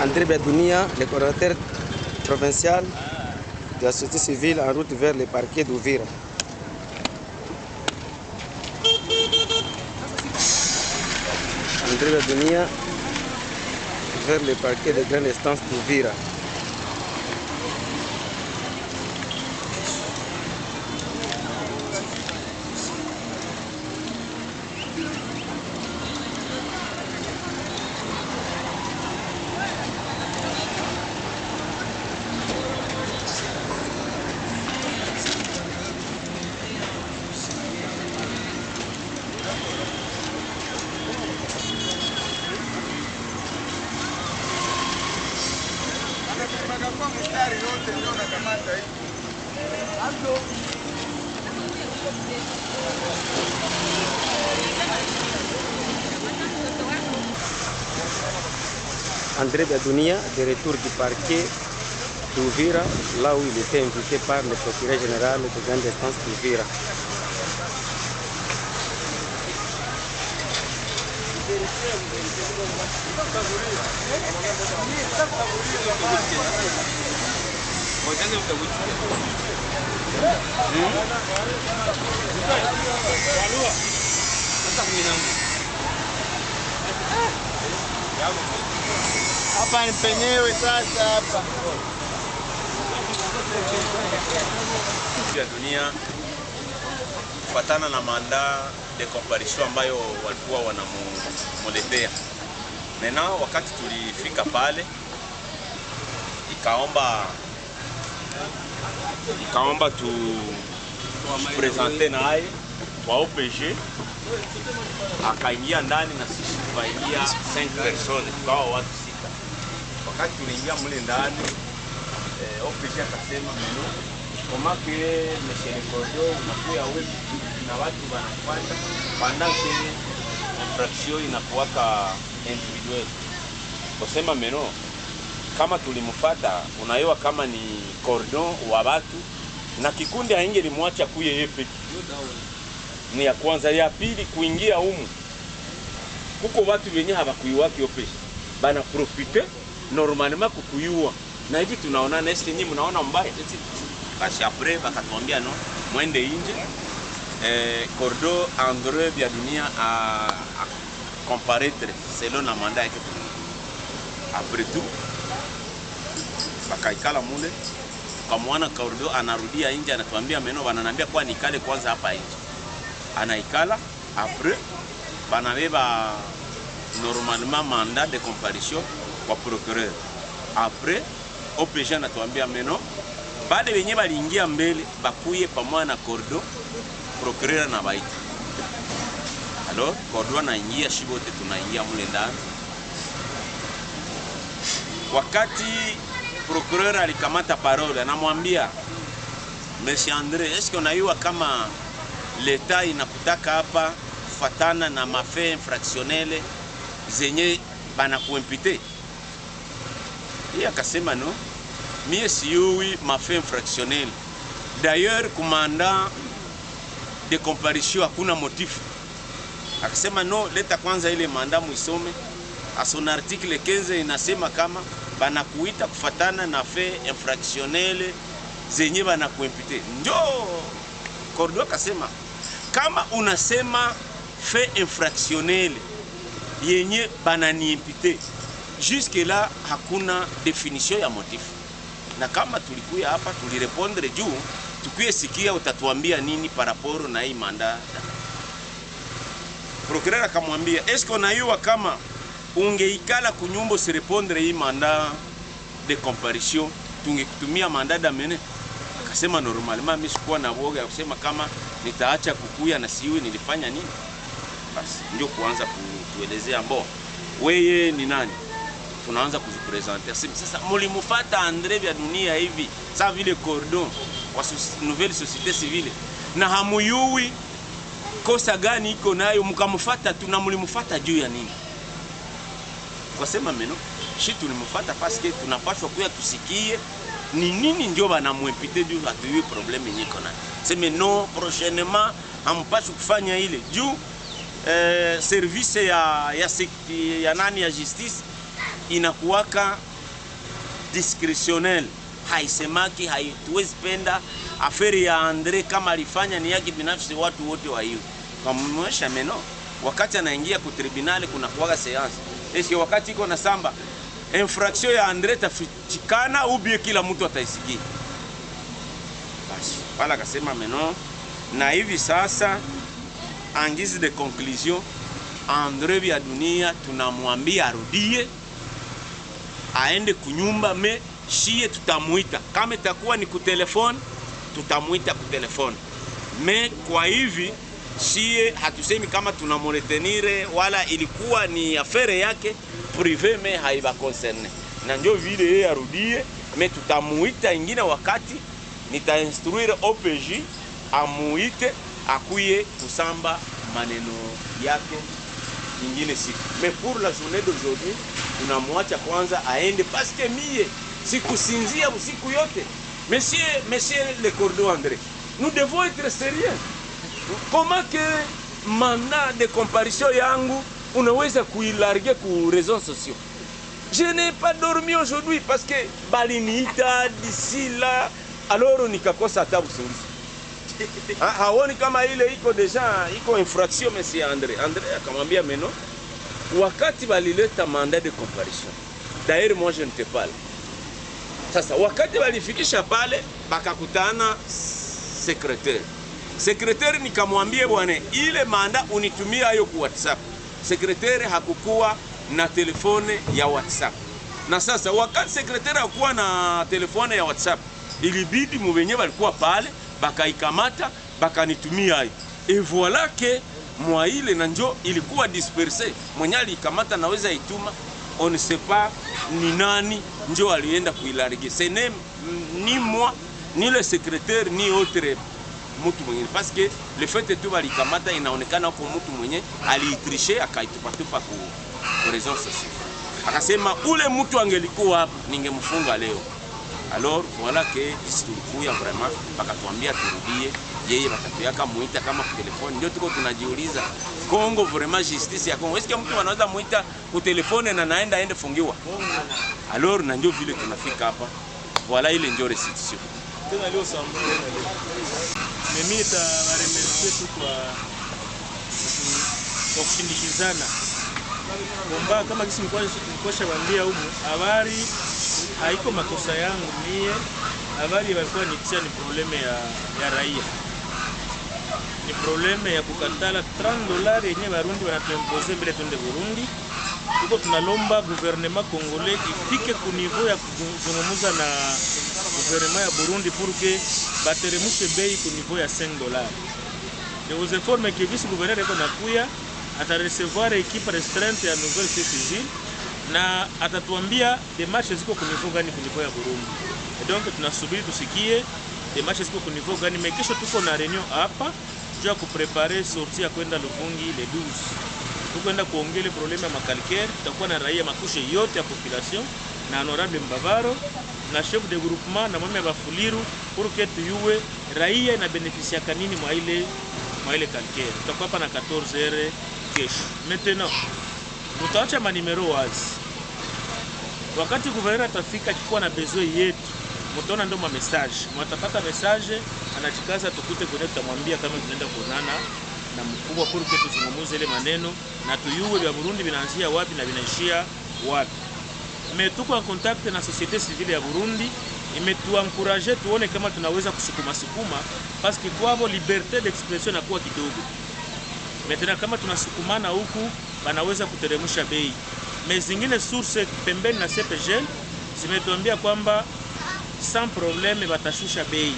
André Bedounia, le coordinateur provincial de la société civile en route vers le parquet d'Ouvira. André Bedounia vers le parquet de grande instance d'Ouvira. André Bedounia, de retour du parquet d'Ouvira, là où il était invité par le procureur général de grande instance d'Ouvira. Hapa ni penyewe sasa hapa. Ya dunia kufuatana na manda de comparution ambayo walikuwa wanamuletea. Na wakati tulifika pale ikaomba tu presenter naye kwa OPG, akaingia ndani na sisi tukaingia 5 personnes kwa watu 6. Wakati tuliingia mule ndani OPG akasema meno kama que monsieur Cordo unakuya wewe na watu wanafuata pendant que infraction inakuwaka individuel. Kusema meno kama tulimfuata unaelewa kama ni cordon wa watu na kikundi ainge limwacha kuye yepe. Ni ya kwanza. Ya pili kuingia humu kuko watu wenye hawakuiwaki opesha bana profite normalement kukuyua na hivi tunaona nesti nyinyi mnaona mbaya basi après bakatuambia no mwende nje Cordo André Bedounia a comparaître selon la mandat yake. Après tout bakaikala mule kamwana Cordo anarudia nje anatuambia meno wananiambia kwa nikale kwanza hapa nje. Anaikala après banabeba normalement mandat de comparution kwa procureur. Après OPG anatuambia meno baada wenye baliingia mbele bakuye pamoja na Cordo procureur na baita. Alors Cordo anaingia shibote tunaingia mule ndani. Wakati procureur alikamata parole anamwambia Monsieur André, est-ce qu'on a eu kama l'État inakutaka hapa kufatana na mafe infractionnel zenye bana kuimpite? Yeye akasema no, mie siyui mafe infractionnel. D'ailleurs commandant de comparution hakuna motif. Akasema no, leta kwanza ile manda muisome. A son article 15 inasema kama bana kuita kufatana na fe infractionnel zenye bana kuimpite. Ndio Cordo akasema kama unasema fait infractionnel yenye banani impute, jusque là hakuna definition ya motif. Na kama tulikuya hapa tulirepondre juu tukuye sikia utatuambia nini par rapport na hii mandat. Procureur akamwambia est-ce qu'on a eu kama ungeikala kunyumba usirepondre hii mandat de comparution tungekutumia mandat d'amener? Akasema normalement mimi sikuwa na woga ya kusema kama nitaacha kukuya na siwe nilifanya nini. Basi ndio kuanza kutuelezea mbo wewe ni nani, tunaanza kuzipresenter. Sasa mulimfuata André Bedounia hivi sa vile cordon wa nouvelle société civile na hamuyui kosa gani iko nayo mkamfuata, tunamulimfuata juu ya nini? Wasema meno shi tulimfuata parce que tunapaswa kuya tusikie ni nini ndio banamuimpite juu hatujui problème nyiko na. Sema no, prochainement hampashi kufanya ile juu service ya nani ya justice inakuwaka discretionnel, haisemaki, haituwezi penda aferi ya Andre kama alifanya ni yake binafsi, watu wote wa hiyo kamwesha meno. Wakati anaingia ku tribunal kuna kuwaga seance, eske wakati iko na samba infraction ya Andre tafichikana ubie kila mtu ataisikia. Basi wala akasema meno, na hivi sasa en guise de conclusion, Andre vya dunia tunamwambia arudie aende kunyumba, me shie tutamuita kama itakuwa ni kutelefone, tutamuita kutelefone. Me kwa hivi shie hatusemi kama tunamoretenire, wala ilikuwa ni afere yake prive, me haiba concerne, na ndio vile yeye arudie. Me tutamuita ingine wakati nitainstruire OPJ amuite akuye kusamba maneno yake ingine siku. Mais pour la journée d'aujourd'hui tunamwacha kwanza aende, parce que mie sikusinzia usiku yote. Monsieur le Cordon André, nous devons être sérieux. Comment que mandat de comparution yangu unaweza kuilargue ku réseaux sociaux? Je n'ai pas dormi aujourd'hui parce que baliniita d'ici là, alors nikakosa hata usingizi. Haoni kama ile iko deja iko infraction. Monsieur André akamwambia meno, wakati balileta mandat de comparution, d'ailleurs moi je ne t'ai pas. Sasa wakati balifikisha pale bakakutana secrétaire nikamwambia bwana, ile mandat unitumia hiyo ku WhatsApp. Secrétaire hakukuwa na telefone ya WhatsApp, na sasa wakati secrétaire hakuwa na telefone ya WhatsApp, ilibidi mubenye balikuwa pale bakaikamata bakanitumia hiyo. Et voilà que mwa ile na njo ilikuwa dispersé, mwenye alikamata naweza ituma, on ne sait pas ni nani njo alienda kuilargue. Ce n'est ni moi ni le secrétaire ni autre mtu mwenye, parce que le fait que tu balikamata inaonekana kwa mtu mwenye aliitrishe akaitupatupa ku réseaux sociaux. Akasema ule mtu angelikuwa hapa ningemfunga leo. Alors voilà que tulikuya vraiment bakatuambia turudie, yeye batatuaka muita kama kwa telefone. Ndio tuko tunajiuliza Kongo, vraiment justice ya Kongo, est-ce que mtu anaweza muita kwa telefone na naenda aende fungiwa? Alors na ndio vile tunafika hapa. Voilà ile ndio restitution. Tena leo sambo mimi remercier tu kwa kushindikizana bomba kama kisi mkosha waambia humu habari haiko makosa yangu mie. Habari walikuwa nitia ni probleme ya raia, ni probleme ya kukatala $30 yenye Barundi wanatuimpose mbele twende Burundi. Tuko tunalomba gouvernement congolais ifike ku niveau ya kuzungumza na gouvernement ya Burundi pour que bateremushe bei ku niveau ya $5. Je vous informe que vice gouverneur eko nakuya atarecevoir equipe restreinte ya nouvelle civile na atatuambia demarche ziko ku niveau gani ku niveau ya Burundi. Et donc tunasubiri tusikie demarche ziko ku niveau gani. Mais kesho tuko na réunion hapa juu ya kuprepare sortie ya kwenda Luvungi le 12. Tukwenda kuongele problème ya makalkere. Tutakuwa na raia makushe yote ya population na honorable Mbavaro na chef de groupement na mama Bafuliru pour que tuyue raia na beneficia kanini mwa ile kalkere. Tutakuwa hapa na 14h kesho. Maintenant tutaacha manimero wazi. Wakati gouverneur atafika kikuwa na besoin yetu, mtaona ndo ma message. Mwatapata message, anachikaza tukute kwenye tutamwambia kama tunaenda kuonana na mkubwa pour que tuzungumuze ile maneno na tuyue vya Burundi vinaanzia wapi na vinaishia wapi. Mais tuko en contact na société civile ya Burundi, imetuencourager tuone kama tunaweza kusukuma parce que kwao liberté d'expression inakuwa kidogo. Maintenant kama tunasukumana huku wanaweza kuteremsha bei. Mais zingine source pembeni na CPG zimetuambia kwamba sans problème batashusha bei.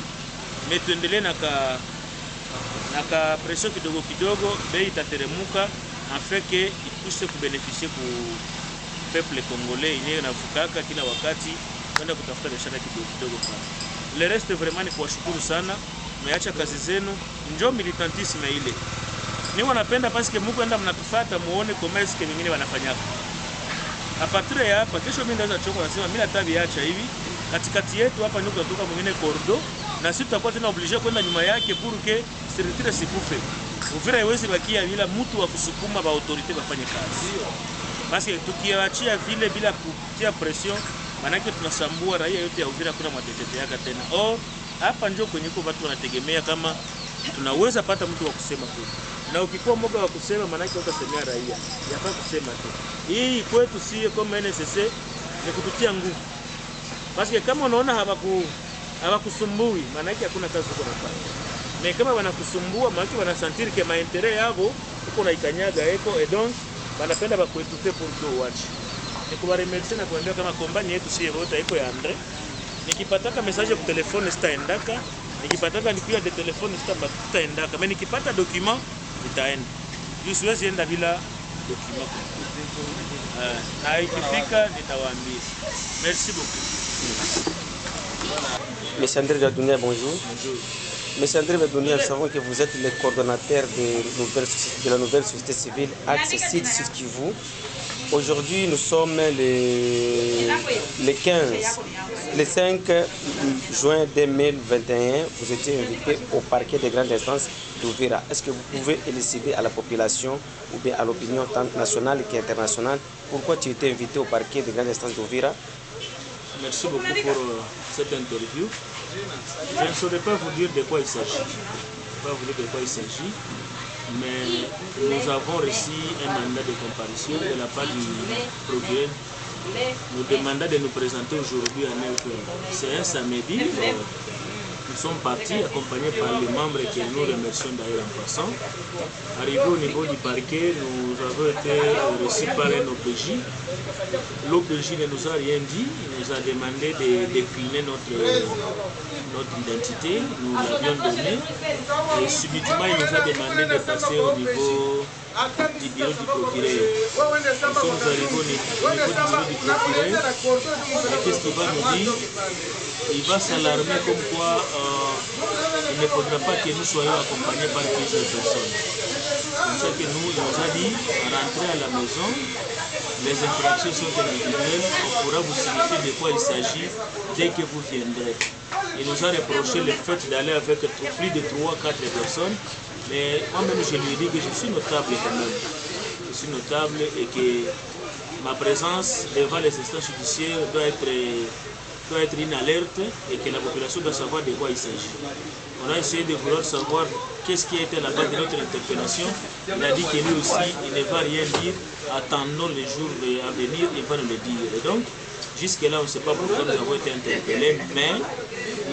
Mais tuendelee na pression kidogo bei itateremuka afin que ipuse kubeneficie ku peuple congolais yenyewe navukaka kila wakati kwenda kutafuta biashara kidogo sana. Le reste vraiment ni kuwashukuru sana, mmeacha kazi zenu, njoo militantisme ile. Ni wanapenda parce que mko enda mnatufuata muone commerce ke wengine wanafanya. A partir ya hapa kesho mimi ndaweza choko nasema mimi natabiacha hivi katikati yetu hapa niko kutoka mwingine cordo na sisi tutakuwa tena obligé kwenda nyuma yake pour que structure sikufe. Uvira iwezi bakia bila mtu wa kusukuma ba autorité bafanye kazi. Parce que tukiachia vile bila kutia pression Manake tunasambua raia yote ya Uvira, kuna mwateteteaka tena. Hapa ndio kwenye kwa watu wanategemea kama tunaweza pata mtu wa kusema kwetu. Na ukikuwa mmoja wa kusema manake utasemea raia. Yafaa kusema tu. Hii kwetu si kama NSC ni kututia nguvu. Basi kama unaona hawakusumbui manake hakuna kazi uko unafanya. Na kama wanakusumbua manake wanasantiri ke maendeleo yao uko na ikanyaga eko donc wanapenda bakuetupe pour que watch. Nikubaremercie na kuambia kama kompani yetu si yote iko ya Andre. Nikipataka message kwa telefone sitaendaka, nikipataka nipiga de telefone sitaendaka, mais nikipata document nitaenda. Siwezi enda bila document. Na ikifika nitawaambia. Merci beaucoup. Monsieur André Badounia, bonjour. Bonjour. Monsieur André Badounia, nous savons que vous êtes le coordonnateur de la nouvelle société civile Axe Sud Sud Kivu. Aujourd'hui, nous sommes le 5 juin 2021. Vous étiez invité au parquet des grandes instances d'Uvira. Est-ce que vous pouvez élucider à la population ou bien à l'opinion tant nationale qu'internationale pourquoi tu étais invité au parquet des grandes instances d'Uvira? Merci beaucoup pour cette interview. Je ne saurais pas vous dire de quoi il s'agit. Mais nous avons reçu un mandat de comparution de la part du procureur. Nous demandons de nous présenter aujourd'hui à 9h. C'est un samedi. Nous sommes partis accompagnés par les membres que nous remercions d'ailleurs en passant. Arrivés au niveau du parquet, nous avons été reçus par un OPJ. L'OPJ ne nous a rien dit, il nous a demandé de décliner notre identité, nous l'avions donnée. Et subitement, il nous a demandé de passer au niveau du bureau du procureur. Nous sommes arrivés au niveau du bureau du procureur. Et qu'est-ce qu'il va nous dire? Il va s'alarmer comme quoi il ne faudra pas que nous soyons accompagnés par plusieurs personnes. Comme ça que nous, il nous a dit, rentrez à la maison, les infractions sont individuelles, on pourra vous signifier de quoi il s'agit dès que vous viendrez. Il nous a reproché le fait d'aller avec plus de 3-4 personnes, mais moi-même je lui ai dit que je suis notable quand même. Je suis notable et que ma présence devant les instances judiciaires doit être une alerte et que la population doit savoir de quoi il s'agit. On a essayé de vouloir savoir qu'est-ce qui a été la base de notre interpellation. Il a dit que lui aussi, il ne va rien dire. Attendons les jours à venir, il va nous le dire. Et donc, jusque-là, on ne sait pas pourquoi nous avons été interpellés, mais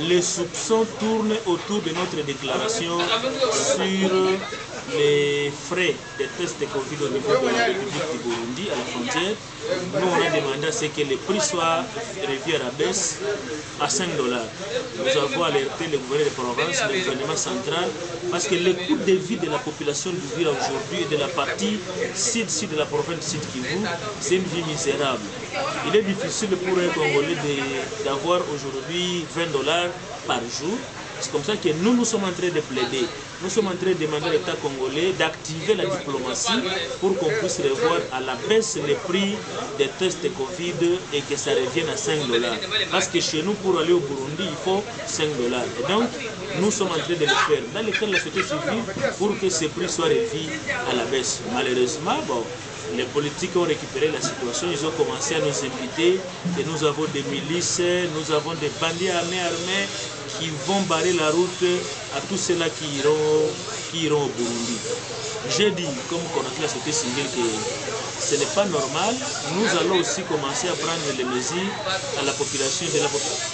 les soupçons tournent autour de notre déclaration sur les frais des tests de Covid au niveau de la République du Burundi à la frontière. Nous, on a demandé à ce que les prix soient revus à la baisse à $5. Nous avons alerté le gouvernement de province, le gouvernement central, parce que le coût de vie de la population d'Uvira aujourd'hui et de la partie sud de la province Sud Kivu, c'est une vie misérable. Il est difficile pour un Congolais d'avoir aujourd'hui $20 par jour. C'est comme ça que nous sommes en train de plaider. Nous sommes en train de demander à l'État congolais d'activer la diplomatie pour qu'on puisse revoir à la baisse les prix des tests Covid et que ça revienne à $5. Parce que chez nous, pour aller au Burundi, il faut $5. Et donc, nous sommes en train de le faire dans le cadre de la société civile pour que ces prix soient revus à la baisse. Malheureusement, les politiques ont récupéré la situation, ils ont commencé à nous inviter et nous avons des milices, nous avons des bandits armés qui vont barrer la route à tous ceux-là qui iront au Burundi. J'ai dit, comme coordonnateur de la société civile, que ce n'est pas normal. Nous allons aussi commencer à prendre les mesures à la population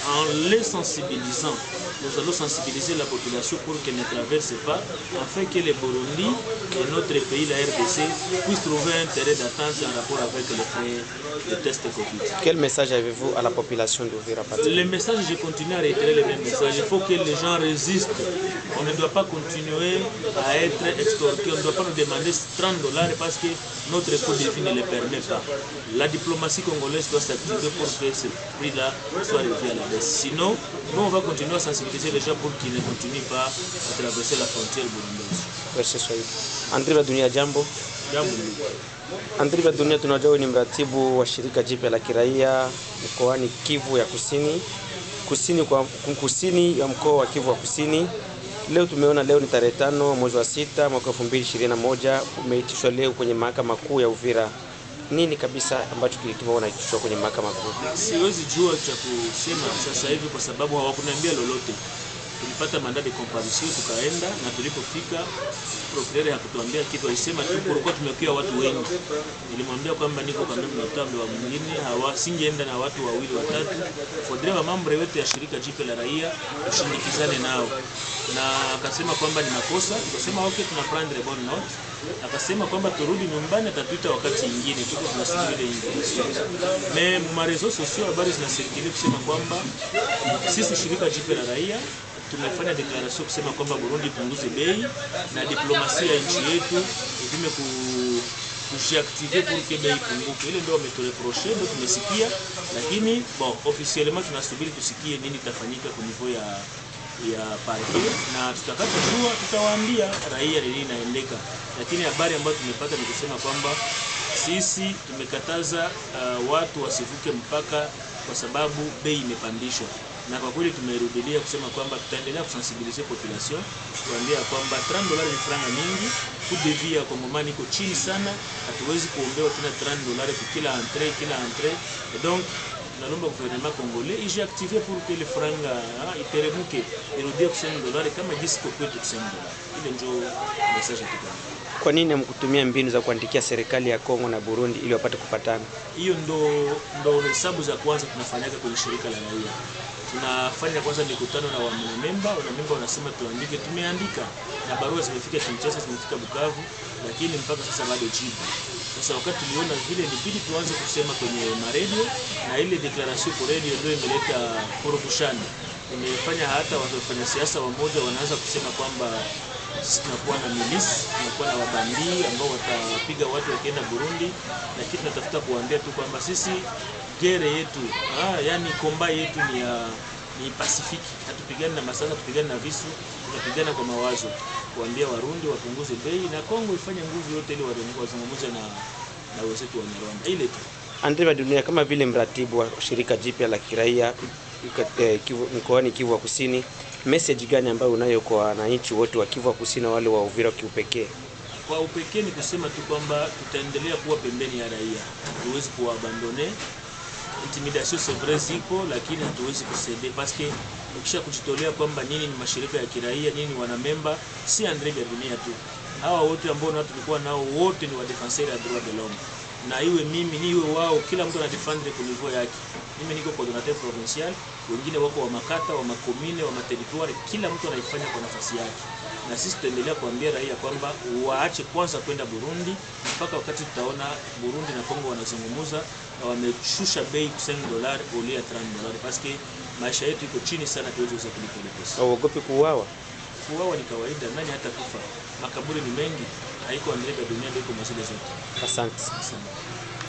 en les sensibilisant. Nous allons sensibiliser la population pour qu'elle ne traverse pas, afin que le Burundi et notre pays, la RDC, puissent trouver un terrain d'attente en rapport avec les frais de tests Covid. Quel message avez-vous à la population d'Uvira? Le message, je continue à réitérer le même message. Il faut que les gens résistent. On ne doit pas continuer à être extorqués. On ne doit pas nous demander $30 parce que notre coût de vie ne le permet pas. La diplomatie congolaise doit s'activer pour que ce prix-là soit revu à la baisse. Sinon, nous, on va continuer à sensibiliser les gens pour qu'ils ne continuent pas à traverser la frontière burundaise. Merci Swahili. André Badounia, jambo. Jambo. André Badounia, tunajua ni mratibu wa shirika jipya la kiraia mkoani Kivu ya kusini ya mkoa wa Kivu wa Kusini. Leo tumeona leo ni tarehe 5 mwezi wa 6 mwaka 2021, umeitishwa leo kwenye mahakama kuu ya Uvira. nini kabisa ambacho kilituma wanakichukua kwenye mahakama kuu? Siwezi jua cha kusema sasa hivi kwa sababu hawakuniambia lolote. Tulipata mandat de comparution tukaenda, na tulipofika procureur hakutuambia kitu, alisema tu kulikuwa tumekuwa watu wengi. Nilimwambia kwamba niko kama mtambo wa mwingine, hawasingeenda na watu wawili watatu. Fodre wa mambo yote ya shirika jipya la raia tushindikizane nao. Na akasema kwamba ni makosa, tukasema okay, tuna prendre bonne note. Akasema kwamba turudi nyumbani, atatuita wakati mwingine, tuko tunasubiri invitation. Mais ma réseaux sociaux habari zinasirikili kusema kwamba sisi shirika jipya la raia tumefanya declaration kusema kwamba Burundi ipunguze bei na diplomasia ya nchi yetu itume kujiactiver pour que bei ipunguke. Ile ndio wametureproche, ndio tumesikia, lakini bon officiellement tunasubiri tusikie nini itafanyika kwa niveau ya parquet, na tutakapojua tutawaambia raia nini inaendeka. Lakini habari ambayo tumepata ni kusema kwamba sisi tumekataza watu wasivuke mpaka kwa sababu bei imepandishwa. Na kwa kweli tumerudilia kusema kwamba tutaendelea kusensibiliser population, kuambia kwamba $30 ni franga mingi, coût de vie ya Kongomani iko chini sana, hatuwezi kuombewa tena $30 kwa kila entrée. Et donc tunalomba gouvernement congolais ijiactive pour que le franga iteremuke irudie kwa $5 kama jinsi kwa kwetu $5. Ile ndio message yetu. Kwa nini mkutumia mbinu za kuandikia serikali ya Kongo na Burundi ili wapate kupatana? Hiyo ndo hesabu za kwanza tunafanyaga kwenye shirika la raia. Tunafanya kwanza mikutano na wanamemba wanasema tuandike, tumeandika na barua zimefika Kinshasa, zimefika Bukavu, lakini mpaka sasa bado jibu. Sasa wakati tuliona vile ilibidi tuanze kusema kwenye radio, na ile declaration kwa radio ndio imeleta kurupushana. Imefanya hata wafanya siasa wamoja wanaanza kusema kwamba sisi tunakuwa na milisi, tunakuwa na wabandi ambao watapiga watu wakienda Burundi, lakini tunatafuta kuambia tu kwamba sisi gere yetu, yani komba yetu ni pasifiki. Hatupigani na masasa, tupigani na visu, tunapigana kwa mawazo. Kuambia Warundi wapunguze bei na Kongo ifanye nguvu yote ili wazungumze na wenzetu wa Rwanda. Ile tu. Andre Badunia, kama vile mratibu wa shirika jipya la kiraia mkoani Kivu Kusini, message gani ambayo unayo kwa wananchi wote wa Kivu Kusini na wale wa Uvira kiupekee? Kwa upekee ni kusema tu kwamba tutaendelea kuwa pembeni ya raia. Hatuwezi kuabandone. Intimidation c'est vrai ziko, lakini hatuwezi kusede parce que ukisha kujitolea kwamba nini ni mashirika ya kiraia, nini wanamemba, si Andre Badunia tu. Hawa wote ambao na tulikuwa nao wote ni wa defenseur ya droit de l'homme. Na iwe mimi ni iwe wao, kila mtu anadefendre kwa niveau yake. Mimi niko coordinateur provincial, wengine wako wa makata, wa makomine, wa materitoire, kila mtu anaifanya kwa nafasi yake. Na sisi tutaendelea kuambia raia kwamba waache kwanza kwenda Burundi mpaka wakati tutaona Burundi na Kongo wanazungumza na wameshusha bei $5 kulia $30 parce que maisha yetu iko chini sana, tuweze kulipa ile pesa. Hauogopi kuuawa? Kuuawa ni kawaida, nani hata kufa? Makaburi ni mengi, haiko Andre Badunia ndio kwa masuala zote. Asante.